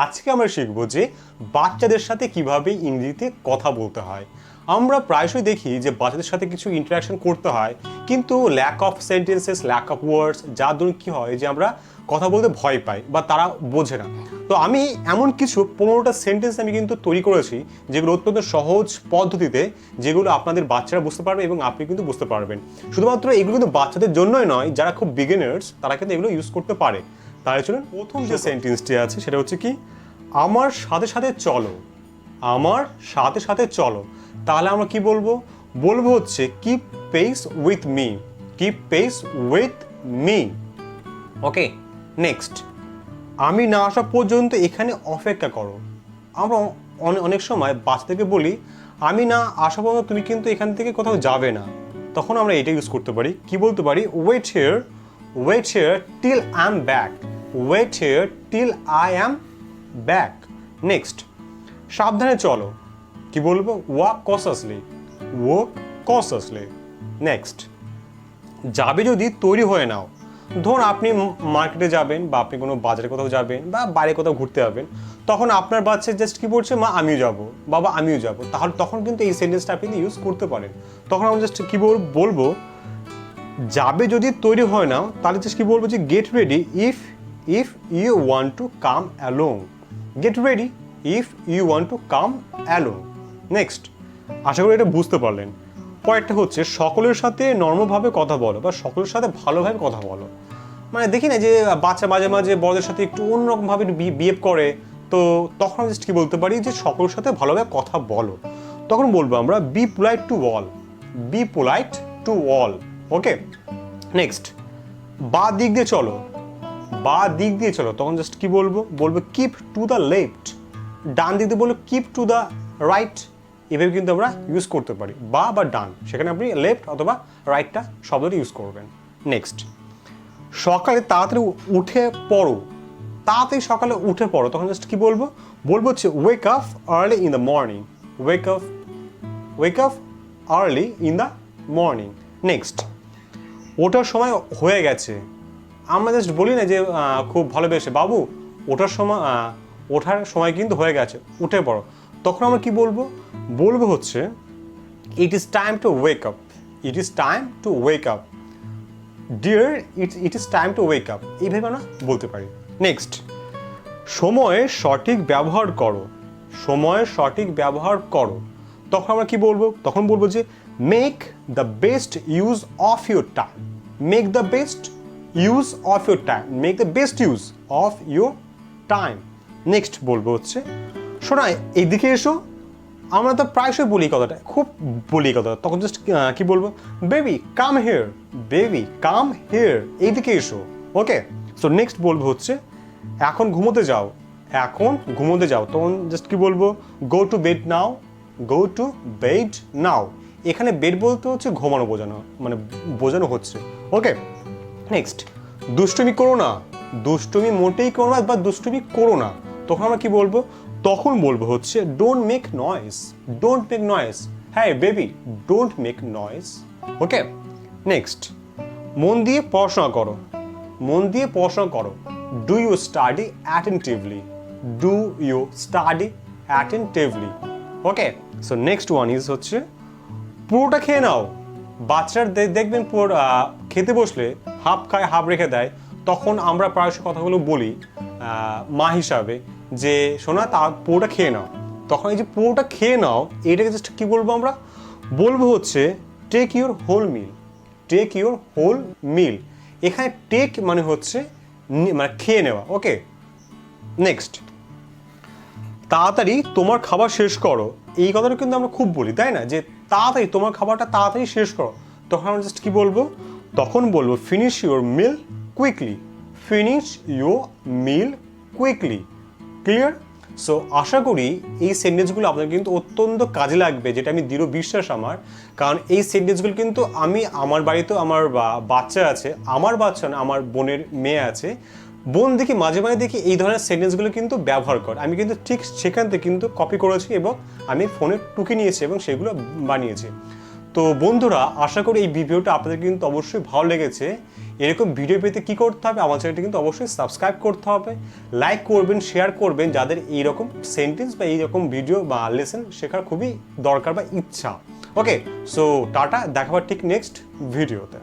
আজকে আমরা শিখব যে বাচ্চাদের সাথে কিভাবে ইংরেজিতে কথা বলতে হয়। আমরা প্রায়শই দেখি যে বাচ্চাদের সাথে কিছু ইন্টারাকশন করতে হয়, কিন্তু lack of sentences, lack of words, যার জন্য কী হয় যে আমরা কথা বলতে ভয় পাই বা তারা বোঝে না। তো আমি এমন কিছু 15টা সেন্টেন্স আমি কিন্তু তৈরি করেছি যেগুলো অত্যন্ত সহজ পদ্ধতিতে, যেগুলো আপনাদের বাচ্চারা বুঝতে পারবে এবং আপনি কিন্তু বুঝতে পারবেন। শুধুমাত্র এগুলো কিন্তু বাচ্চাদের জন্যই নয়, যারা খুব বিগিনার্স তারা কিন্তু এগুলো ইউজ করতে পারে। তাহলে চলুন প্রথম যে সেন্টেন্সটি আছে সেটা হচ্ছে কি, আমার সাথে সাথে চলো। আমার সাথে সাথে চলো। তাহলে আমরা কি বলবো? বলবো হচ্ছে keep pace with me. Keep pace with me. Okay, next, আমি না আসা পর্যন্ত এখানে অপেক্ষা করো। আমরা অনেক সময় বাচ্চাদেরকে বলি আমি না আসা পর্যন্ত তুমি কিন্তু এখান থেকে কোথাও যাবে না। তখন আমরা এটা ইউজ করতে পারি, কি বলতে পারি? Wait here till I am back. Wait here till I am back. Next, সাবধানে চলো। কি বলবো? Walk cautiously. Walk cautiously. Next, যাবে যদি তৈরি হয়ে নাও। ধরুন আপনি মার্কেটে যাবেন বা আপনি কোনো বাজারে কোথাও যাবেন বা বাইরে কোথাও ঘুরতে যাবেন, তখন আপনার বাচ্চা জাস্ট কি বলছে, মা আমিও যাব, বাবা আমিও যাব। তাহলে তখন কিন্তু এই সেন্টেন্সটা আপনি ইউজ করতে পারেন। তখন আমরা জাস্ট কি বলবো, যাবে যদি তৈরি হয় নাও, তাহলে জাস্ট কি বলবো যে get ready if you want to come along. Get ready if you want to come along. Next, আশা করি এটা বুঝতে পারলেন। পরেরটা হচ্ছে সকলের সাথে নর্মভাবে কথা বলো বা সকলের সাথে ভালোভাবে কথা বলো। মানে দেখি না যে বাচ্চা মাঝে মাঝে বড়দের সাথে একটু অন্যরকমভাবে বিহেভ করে, তো তখন জাস্ট কি বলতে পারি যে সকলের সাথে ভালোভাবে কথা বলো। তখন বলবো আমরা B polite to all. B polite to all. Okay, next, বা দিক দিয়ে চলো। বা দিক দিয়ে চলো, তখন জাস্ট কি বলবো? বলবো কিপ টু দ্য লেফট। ডান দিক দিয়ে বলবো কিপ টু দ্য রাইট। এভাবে কিন্তু আমরা ইউজ করতে পারি, বা ডান, সেখানে আপনি লেফট অথবা রাইটটা শব্দটি ইউজ করবেন। নেক্সট, সকালে তাড়াতাড়ি উঠে পড়ো। তাড়াতাড়ি সকালে উঠে পড়ো, তখন জাস্ট কি বলবো? বলবো হচ্ছে wake up early in the morning. Wake up early in the morning. Next, ওঠার সময় হয়ে গেছে। আমরা জাস্ট বলি না যে খুব ভালোবেসে, বাবু ওঠার সময় কিন্তু হয়ে গেছে, উঠে পড়ো। তখন আমরা কি বলবো? বলবো হচ্ছে it is time to wake up. It is time to wake up. Dear, it is time to wake up. এইভাবে আমরা বলতে পারি। নেক্সট, সময়ের সঠিক ব্যবহার করো। সময়ের সঠিক ব্যবহার করো। তখন আমরা কি বলবো? তখন বলবো যে make the best use of your time. Make the best use of your time. Make the best use of your time. Next বলবো হচ্ছে শোনা এইদিকে এসো। আমরা তো প্রায়শই বলি কথাটা, খুব বলি কথাটা। তখন জাস্ট কি বলবো? Baby come here. Baby come here, এইদিকে এসো। ওকে, সো নেক্সট বলবো হচ্ছে এখন ঘুমোতে যাও। এখন ঘুমোতে যাও, তখন জাস্ট কি বলবো? Go to bed now. Go to bed now. এখানে বেড বলতে হচ্ছে ঘুমানো বোঝানো হচ্ছে। ওকে, নেক্সট, দুষ্টুমি করো না। দুষ্টুমি মোটেই করো না বা দুষ্টুমি করো না। তখন আমরা কি বলবো? তখন বলবো হচ্ছে don't make noise. Don't make noise. হ্যাঁ baby, don't make noise. Okay, next, মন দিয়ে পড়াশোনা করো। মন দিয়ে পড়াশোনা করো। Do you study attentively. Do you study attentively. Okay, so next one is হচ্ছে পুরোটা খেয়ে নাও। বাচ্চারা দেখবেন খেতে বসলে হাফ খায় হাফ রেখে দেয়। তখন আমরা প্রায়শই কথাগুলো বলি মা হিসাবে যে শোনা তা পুরোটা খেয়ে নাও। তখন এই যে পুরোটা খেয়ে নাও, এটাকে জাস্ট কি বলবো আমরা? বলবো হচ্ছে take your whole meal. Take your whole meal. এখানে টেক মানে হচ্ছে খেয়ে নেওয়া। ওকে, নেক্সট, তাড়াতাড়ি তোমার খাবার শেষ করো। এই কথাটা কিন্তু আমরা খুব বলি, তাই না? যে তাড়াতাড়ি তোমার খাবারটা তাড়াতাড়ি শেষ করো। তখন আমরা জাস্ট কি বলবো? তখন বলবো finish your meal quickly. Finish your meal quickly. Clear? So আশা করি এই সেন্টেন্সগুলো আপনার কিন্তু অত্যন্ত কাজে লাগবে, যেটা আমি দৃঢ় বিশ্বাস আমার। কারণ এই সেন্টেন্সগুলো কিন্তু আমি আমার বাড়িতেও আমার বাচ্চা আছে, আমার বাচ্চা না, আমার বোনের মেয়ে আছে। বোন দেখি মাঝে মাঝে দেখি এই ধরনের সেন্টেন্সগুলো কিন্তু ব্যবহার করে। আমি কিন্তু ঠিক সেখান থেকে কিন্তু কপি করেছি এবং আমি ফোনে টুকে নিয়েছি এবং সেগুলো বানিয়েছি। তো বন্ধুরা, আশা করি এই ভিডিওটা আপনাদের কিন্তু অবশ্যই ভালো লেগেছে এরকম ভিডিও পেতে কি করতে হবে, আমার চ্যানেলটি কিন্তু অবশ্যই সাবস্ক্রাইব করতে হবে, লাইক করবেন, শেয়ার করবেন যাদের এইরকম সেন্টেন্স বা এইরকম ভিডিও বা লেসন শেখার খুবই দরকার বা ইচ্ছা। ওকে, সো টাটা, দেখাবার ঠিক নেক্সট ভিডিওতে।